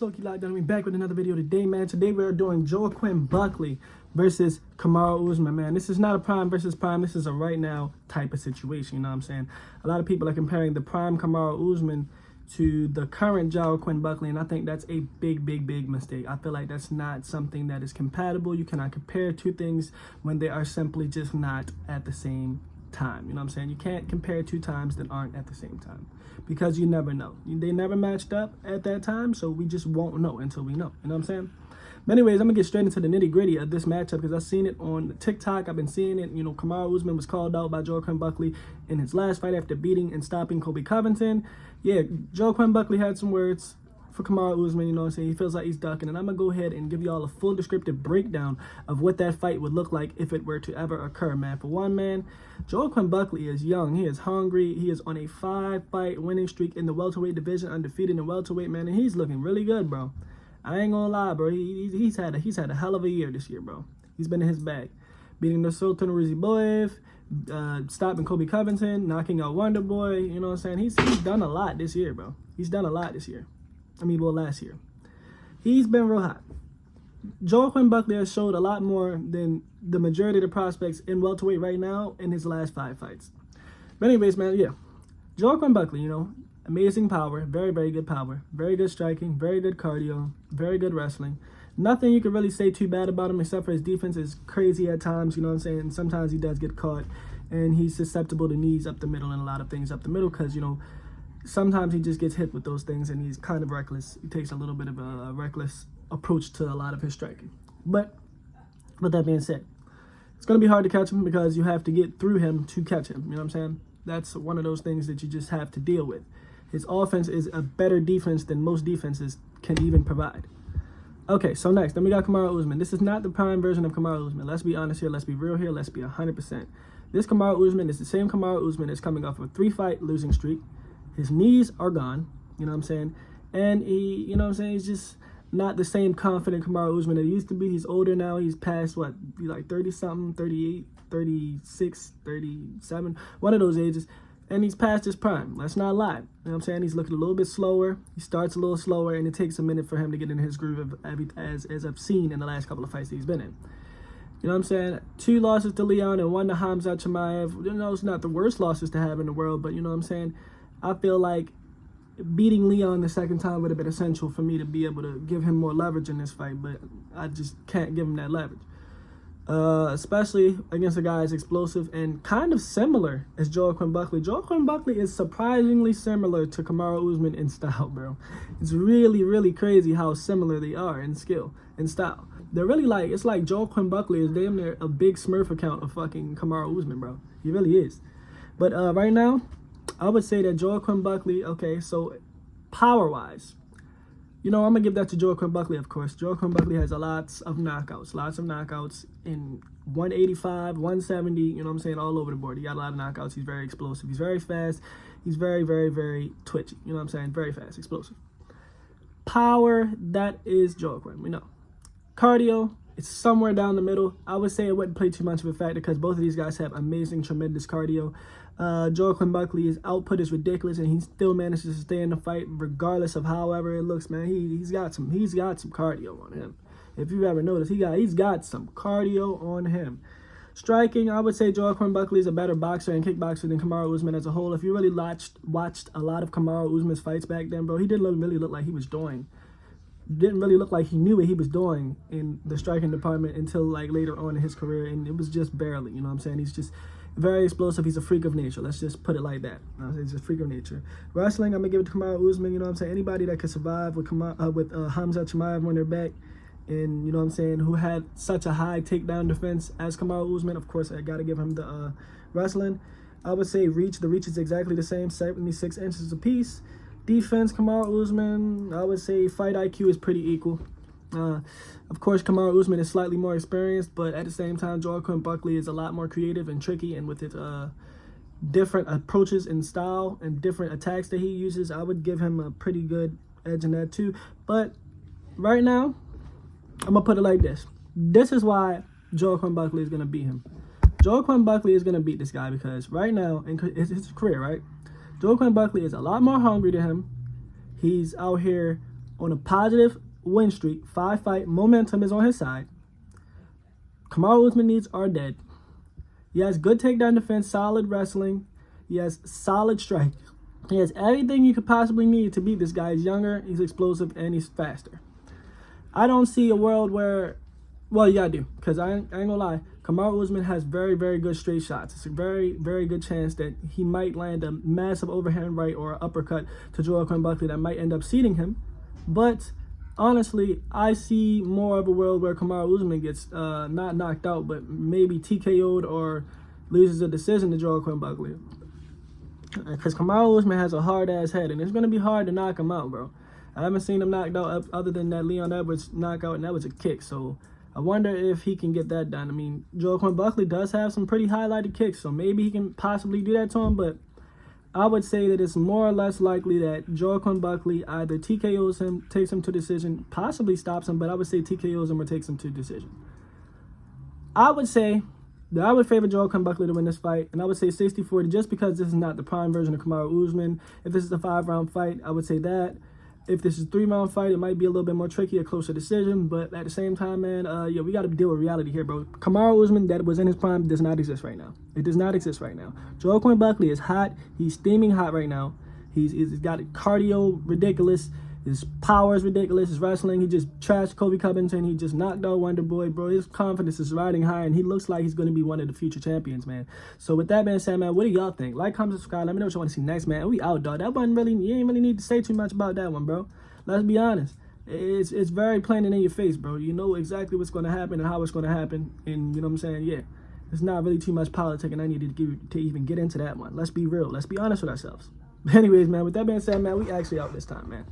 We back with another video today, man. Today we are doing JOAQUIN Buckley versus KAMARU USMAN, man. This is not a prime versus prime. This is a right now type of situation, you know what I'm saying? A lot of people are comparing the prime KAMARU USMAN to the current JOAQUIN Buckley, and I think that's a big mistake. I feel like that's not something that is compatible. You cannot compare two things when they are simply just not at the same time. You know what I'm saying? You can't compare two times that aren't at the same time, because you never know. They never matched up at that time, so we just won't know until we know. You know what I'm saying? But anyways, I'm gonna get straight into the nitty-gritty of this matchup because I've seen it on TikTok. I've been seeing it. You know, KAMARU USMAN was called out by JOAQUIN Buckley in his last fight after beating and stopping Colby Covington. Yeah, JOAQUIN Buckley had some words for KAMARU USMAN, you know what I'm saying? He feels like he's ducking, and I'm gonna go ahead and give you all a full descriptive breakdown of what that fight would look like if it were to ever occur, man. For one, man, JOAQUIN Buckley is young, he is hungry, he is on a 5-fight winning streak in the welterweight division, undefeated in welterweight, man, and he's looking really good, bro. I ain't gonna lie, bro. He's had a hell of a year this year, bro. He's been in his bag, beating the Sultan Riziboyev, stopping Colby Covington, knocking out Wonder Boy. You know what I'm saying? He's done a lot this year, bro. He's done a lot this year. I mean, well, last year. He's been real hot. JOAQUIN Buckley has showed a lot more than the majority of the prospects in welterweight right now in his last 5 fights. But anyways, man, yeah. JOAQUIN Buckley, you know, amazing power, very good power, very good striking, very good cardio, very good wrestling. Nothing you can really say too bad about him except for his defense is crazy at times, you know what I'm saying? And sometimes he does get caught, and he's susceptible to knees up the middle and a lot of things up the middle because, you know, sometimes he just gets hit with those things and he's kind of reckless. He takes a little bit of a reckless approach to a lot of his striking. But with that being said, it's going to be hard to catch him because you have to get through him to catch him. You know what I'm saying? That's one of those things that you just have to deal with. His offense is a better defense than most defenses can even provide. Okay, so next, then we got KAMARU USMAN. This is not the prime version of KAMARU USMAN. Let's be honest here. Let's be real here. Let's be 100%. This KAMARU USMAN is the same KAMARU USMAN that's coming off of a 3-fight losing streak. His knees are gone, you know what I'm saying? And he, you know what I'm saying, he's just not the same confident KAMARU USMAN that he used to be. He's older now. He's past, what, he's like 30-something, 38, 36, 37, one of those ages. And he's past his prime. Let's not lie. You know what I'm saying? He's looking a little bit slower. He starts a little slower, and it takes a minute for him to get in his groove, as I've seen in the last couple of fights that he's been in. You know what I'm saying? 2 losses to Leon and 1 to Khamzat Chimaev. You know, it's not the worst losses to have in the world, but you know what I'm saying? I feel like beating Leon the second time would have been essential for me to be able to give him more leverage in this fight, but I just can't give him that leverage. Especially against a guy as explosive and kind of similar as JOAQUIN Buckley. JOAQUIN Buckley is surprisingly similar to KAMARU USMAN in style, bro. It's really crazy how similar they are in skill and style. They're really like, it's like JOAQUIN Buckley is damn near a big Smurf account of fucking KAMARU USMAN, bro. He really is. But right now, I would say that JOAQUIN Buckley, okay, so power-wise, you know, I'm going to give that to JOAQUIN Buckley, of course. JOAQUIN Buckley has lots of knockouts in 185, 170, you know what I'm saying, all over the board. He got a lot of knockouts. He's very explosive. He's very fast. He's very twitchy, you know what I'm saying, very fast, explosive. Power, that is JOAQUIN, we know. Cardio, it's somewhere down the middle. I would say it wouldn't play too much of a factor because both of these guys have amazing, tremendous cardio. JOAQUIN Buckley, his output is ridiculous, and he still manages to stay in the fight regardless of however it looks, man. He's got some cardio on him. If you've ever noticed, he's got some cardio on him. Striking, I would say JOAQUIN Buckley is a better boxer and kickboxer than KAMARU USMAN as a whole. If you really watched a lot of KAMARU USMAN's fights back then, bro, he didn't really look like he was doing. Didn't really look like he knew what he was doing in the striking department until like later on in his career, and it was just barely, you know what I'm saying? He's just very explosive. He's a freak of nature. Let's just put it like that. You know, he's just a freak of nature. Wrestling, I'm gonna give it to KAMARU USMAN. You know what I'm saying? Anybody that could survive with Khamzat Chimaev on their back, and you know what I'm saying, who had such a high takedown defense as KAMARU USMAN, of course I gotta give him the wrestling. I would say reach. The reach is exactly the same, 76 inches apiece. Defense, KAMARU USMAN, I would say fight IQ is pretty equal. Of course, KAMARU USMAN is slightly more experienced, but at the same time, JOAQUIN Buckley is a lot more creative and tricky, and with his different approaches and style and different attacks that he uses, I would give him a pretty good edge in that too. But right now, I'm going to put it like this. This is why JOAQUIN Buckley is going to beat him. JOAQUIN Buckley is going to beat this guy because right now, in his career, right, JOAQUIN Buckley is a lot more hungry than him. He's out here on a positive win streak, 5-fight momentum is on his side. Kamaru Usman needs are dead. He has good takedown defense, solid wrestling. He has solid strike. He has everything you could possibly need to beat this guy. He's younger, he's explosive, and he's faster. I don't see a world where, well, yeah, I do, because I ain't gonna lie. Kamaru Usman has very, very good straight shots. It's a very, very good chance that he might land a massive overhand right or uppercut to JOAQUIN Buckley that might end up seating him. But honestly, I see more of a world where Kamaru Usman gets not knocked out, but maybe TKO'd or loses a decision to JOAQUIN Buckley. Because Kamaru Usman has a hard-ass head, and it's going to be hard to knock him out, bro. I haven't seen him knocked out other than that Leon Edwards knockout, and that was a kick. So I wonder if he can get that done. I mean, JOAQUIN Buckley does have some pretty highlighted kicks, so maybe he can possibly do that to him, but I would say that it's more or less likely that JOAQUIN Buckley either TKOs him, takes him to decision, possibly stops him, but I would say TKOs him or takes him to decision. I would say that I would favor JOAQUIN Buckley to win this fight, and I would say 60-40 just because this is not the prime version of Kamaru Usman. If this is a 5-round fight, I would say that. If this is a 3-round fight, it might be a little bit more tricky, a closer decision, but at the same time, man, yeah, we got to deal with reality here, bro. Kamaru Usman, that was in his prime, does not exist right now. It does not exist right now. JOAQUIN Buckley is hot. He's steaming hot right now. He's got cardio ridiculous. His power is ridiculous. His wrestling, he just trashed Kobe Covington. He just knocked out Wonder Boy, bro. His confidence is riding high, and he looks like he's going to be one of the future champions, man. So with that being said, man, what do y'all think? Like, comment, subscribe. Let me know what you want to see next, man. We out, dog. That wasn't really, you ain't really need to say too much about that one, bro. Let's be honest. It's very plain and in your face, bro. You know exactly what's going to happen and how it's going to happen, and you know what I'm saying? Yeah, it's not really too much politics, and I need to even get into that one. Let's be real. Let's be honest with ourselves. But anyways, man, with that being said, man, we actually out this time, man.